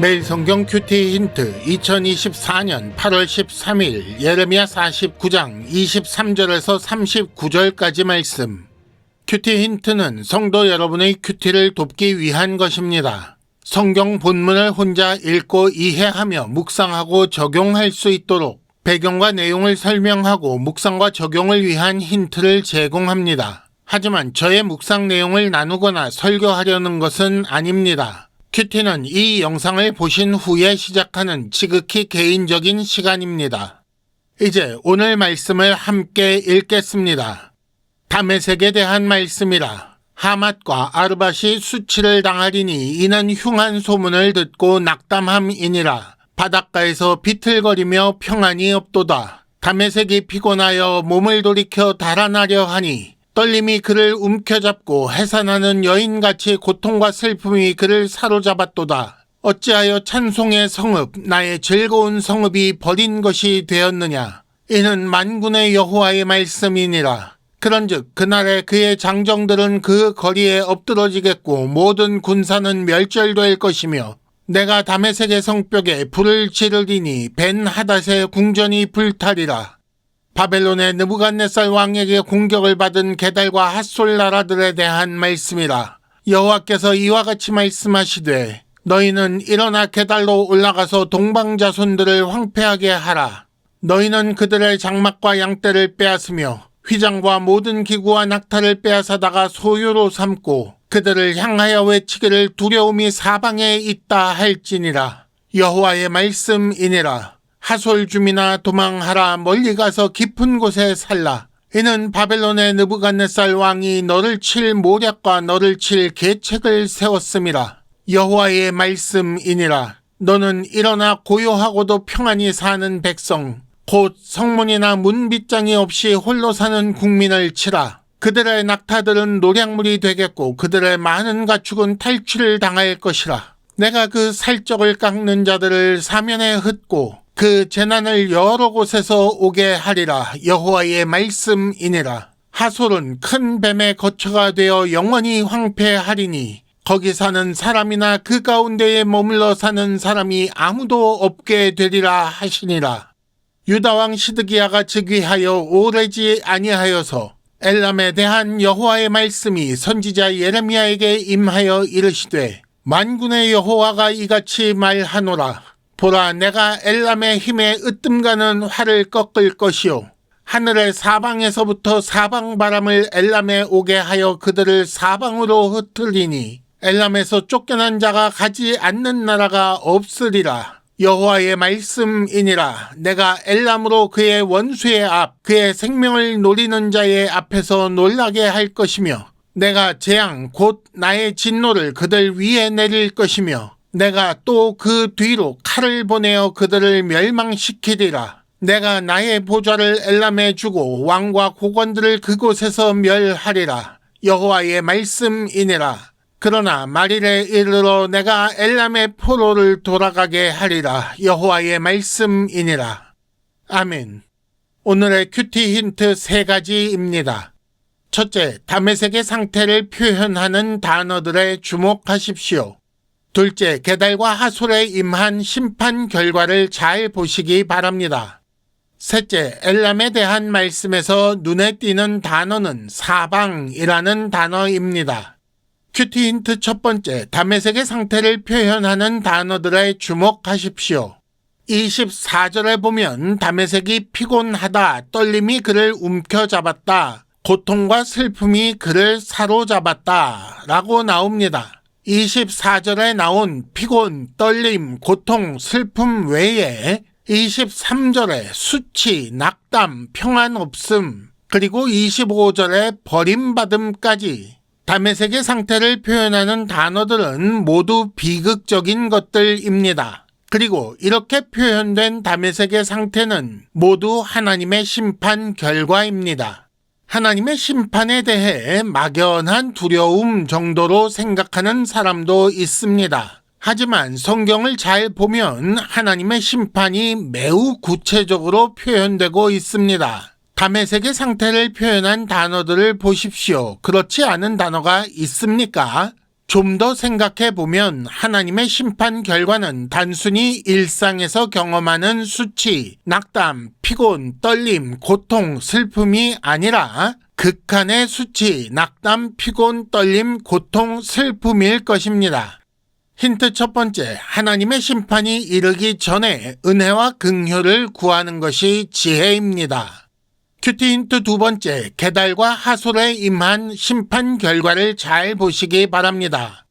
매일 성경 큐티 힌트 2024년 8월 13일 예레미야 49장 23절에서 39절까지 말씀. 큐티 힌트는 성도 여러분의 큐티를 돕기 위한 것입니다. 성경 본문을 혼자 읽고 이해하며 묵상하고 적용할 수 있도록 배경과 내용을 설명하고 묵상과 적용을 위한 힌트를 제공합니다. 하지만 저의 묵상 내용을 나누거나 설교하려는 것은 아닙니다. 큐티는 이 영상을 보신 후에 시작하는 지극히 개인적인 시간입니다. 이제 오늘 말씀을 함께 읽겠습니다. 다메섹에 대한 말씀이라. 하맛과 아르밧이 수치를 당하리니 이는 흉한 소문을 듣고 낙담함이니라. 바닷가에서 비틀거리며 평안이 없도다. 다메섹이 피곤하여 몸을 돌이켜 달아나려 하니 떨림이 그를 움켜잡고 해산하는 여인같이 고통과 슬픔이 그를 사로잡았도다. 어찌하여 찬송의 성읍, 나의 즐거운 성읍이 버린 것이 되었느냐. 이는 만군의 여호와의 말씀이니라. 그런즉 그날에 그의 장정들은 그 거리에 엎드러지겠고 모든 군사는 멸절될 것이며 내가 다메섹의 성벽에 불을 지르리니 벤하닷의 궁전이 불타리라. 바벨론의 느부갓네살 왕에게 공격을 받은 게달과 핫솔 나라들에 대한 말씀이라. 여호와께서 이와 같이 말씀하시되 너희는 일어나 게달로 올라가서 동방 자손들을 황폐하게 하라. 너희는 그들의 장막과 양떼를 빼앗으며 휘장과 모든 기구와 낙타를 빼앗아다가 소유로 삼고 그들을 향하여 외치기를 두려움이 사방에 있다 할지니라. 여호와의 말씀이니라. 하솔 주민아 도망하라. 멀리 가서 깊은 곳에 살라. 이는 바벨론의 느부갓네살 왕이 너를 칠 모략과 너를 칠 계책을 세웠음이라. 여호와의 말씀이니라. 너는 일어나 고요하고도 평안히 사는 백성 곧 성문이나 문빗장이 없이 홀로 사는 국민을 치라. 그들의 낙타들은 노략물이 되겠고 그들의 많은 가축은 탈취를 당할 것이라. 내가 그 살적을 깎는 자들을 사면에 흩고 그 재난을 여러 곳에서 오게 하리라. 여호와의 말씀이니라. 하솔은 큰 뱀의 거처가 되어 영원히 황폐하리니 거기 사는 사람이나 그 가운데에 머물러 사는 사람이 아무도 없게 되리라 하시니라. 유다왕 시드기야가 즉위하여 오래지 아니하여서 엘람에 대한 여호와의 말씀이 선지자 예레미야에게 임하여 이르시되 만군의 여호와가 이같이 말하노라. 보라, 내가 엘람의 힘에 으뜸가는 활을 꺾을 것이요 하늘의 사방에서부터 사방 바람을 엘람에 오게 하여 그들을 사방으로 흩으리니 엘람에서 쫓겨난 자가 가지 않는 나라가 없으리라. 여호와의 말씀이니라. 내가 엘람으로 그의 원수의 앞, 그의 생명을 노리는 자의 앞에서 놀라게 할 것이며 내가 재앙 곧 나의 진노를 그들 위에 내릴 것이며 내가 또 그 뒤로 칼을 보내어 그들을 멸망시키리라. 내가 나의 보좌를 엘람에 주고 왕과 고관들을 그곳에서 멸하리라. 여호와의 말씀이니라. 그러나 말일에 이르러 내가 엘람의 포로를 돌아가게 하리라. 여호와의 말씀이니라. 아멘. 오늘의 큐티 힌트 3가지입니다. 첫째, 다메섹의 상태를 표현하는 단어들에 주목하십시오. 둘째, 게달과 하솔에 임한 심판 결과를 잘 보시기 바랍니다. 셋째, 엘람에 대한 말씀에서 눈에 띄는 단어는 사방이라는 단어입니다. 큐티 힌트 첫 번째, 다메섹의 상태를 표현하는 단어들에 주목하십시오. 24절에 보면 다메섹이 피곤하다, 떨림이 그를 움켜잡았다, 고통과 슬픔이 그를 사로잡았다 라고 나옵니다. 24절에 나온 피곤, 떨림, 고통, 슬픔 외에 23절에 수치, 낙담, 평안 없음, 그리고 25절에 버림받음까지 다메섹의 상태를 표현하는 단어들은 모두 비극적인 것들입니다. 그리고 이렇게 표현된 다메섹의 상태는 모두 하나님의 심판 결과입니다. 하나님의 심판에 대해 막연한 두려움 정도로 생각하는 사람도 있습니다. 하지만 성경을 잘 보면 하나님의 심판이 매우 구체적으로 표현되고 있습니다. 다메섹의 상태를 표현한 단어들을 보십시오. 그렇지 않은 단어가 있습니까? 좀 더 생각해 보면 하나님의 심판 결과는 단순히 일상에서 경험하는 수치, 낙담, 피곤, 떨림, 고통, 슬픔이 아니라 극한의 수치, 낙담, 피곤, 떨림, 고통, 슬픔일 것입니다. 힌트 첫 번째, 하나님의 심판이 이르기 전에 은혜와 긍휼을 구하는 것이 지혜입니다. 큐티 힌트 두 번째, 게달과 하솔에 임한 심판 결과를 잘 보시기 바랍니다.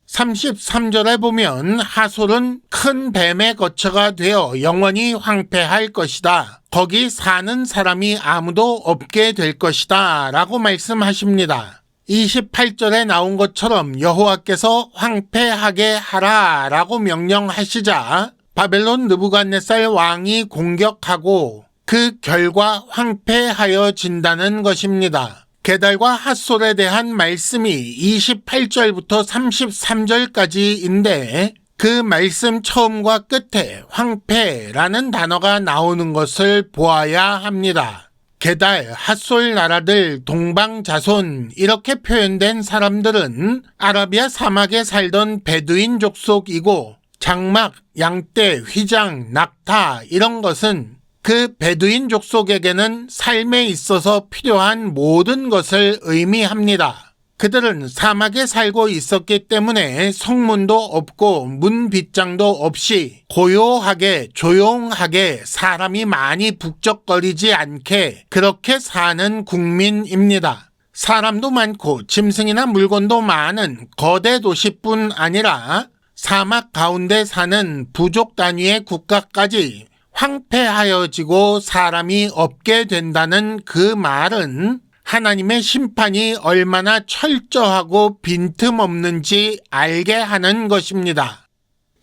33절에 보면 하솔은 큰 뱀의 거처가 되어 영원히 황폐할 것이다. 거기 사는 사람이 아무도 없게 될 것이다 라고 말씀하십니다. 28절에 나온 것처럼 여호와께서 황폐하게 하라 라고 명령하시자 바벨론 느부갓네살 왕이 공격하고 그 결과 황폐하여진다는 것입니다. 게달과 핫솔에 대한 말씀이 28절부터 33절까지인데 그 말씀 처음과 끝에 황폐라는 단어가 나오는 것을 보아야 합니다. 게달, 핫솔 나라들, 동방 자손 이렇게 표현된 사람들은 아라비아 사막에 살던 베두인 족속이고 장막, 양떼, 휘장, 낙타 이런 것은 그 베두인 족속에게는 삶에 있어서 필요한 모든 것을 의미합니다. 그들은 사막에 살고 있었기 때문에 성문도 없고 문빗장도 없이 고요하게 조용하게 사람이 많이 북적거리지 않게 그렇게 사는 국민입니다. 사람도 많고 짐승이나 물건도 많은 거대 도시뿐 아니라 사막 가운데 사는 부족 단위의 국가까지 황폐하여지고 사람이 없게 된다는 그 말은 하나님의 심판이 얼마나 철저하고 빈틈없는지 알게 하는 것입니다.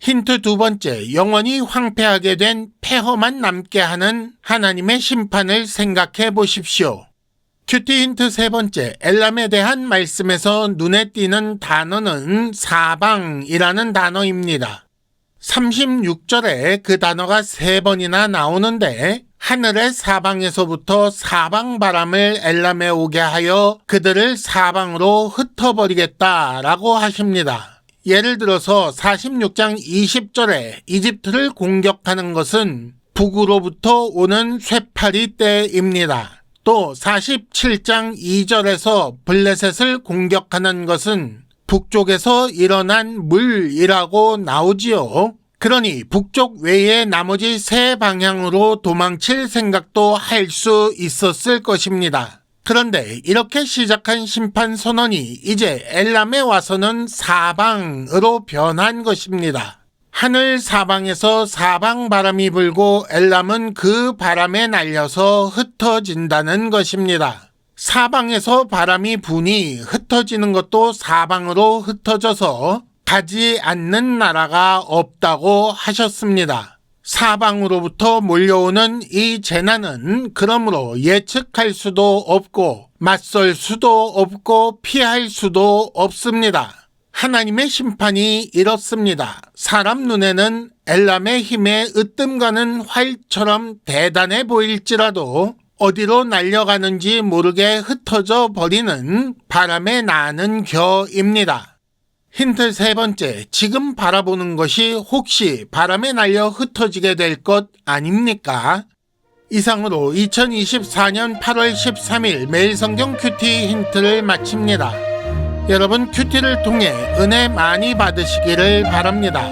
힌트 두 번째, 영원히 황폐하게 된 폐허만 남게 하는 하나님의 심판을 생각해 보십시오. 큐티 힌트 세 번째, 엘람에 대한 말씀에서 눈에 띄는 단어는 사방이라는 단어입니다. 36절에 그 단어가 3번이나 나오는데 하늘의 사방에서부터 사방바람을 엘람에 오게 하여 그들을 사방으로 흩어버리겠다라고 하십니다. 예를 들어서 46장 20절에 이집트를 공격하는 것은 북으로부터 오는 쇠파리 때입니다. 또 47장 2절에서 블레셋을 공격하는 것은 북쪽에서 일어난 물이라고 나오지요. 그러니 북쪽 외에 나머지 세 방향으로 도망칠 생각도 할 수 있었을 것입니다. 그런데 이렇게 시작한 심판 선언이 이제 엘람에 와서는 사방으로 변한 것입니다. 하늘 사방에서 사방 바람이 불고 엘람은 그 바람에 날려서 흩어진다는 것입니다. 사방에서 바람이 부니 흩어지는 것도 사방으로 흩어져서 가지 않는 나라가 없다고 하셨습니다. 사방으로부터 몰려오는 이 재난은 그러므로 예측할 수도 없고 맞설 수도 없고 피할 수도 없습니다. 하나님의 심판이 이렇습니다. 사람 눈에는 엘람의 힘에 으뜸가는 활처럼 대단해 보일지라도 어디로 날려가는지 모르게 흩어져 버리는 바람에 나는 겨입니다. 힌트 세 번째, 지금 바라보는 것이 혹시 바람에 날려 흩어지게 될 것 아닙니까? 이상으로 2024년 8월 13일 매일 성경 큐티 힌트를 마칩니다. 여러분 큐티를 통해 은혜 많이 받으시기를 바랍니다.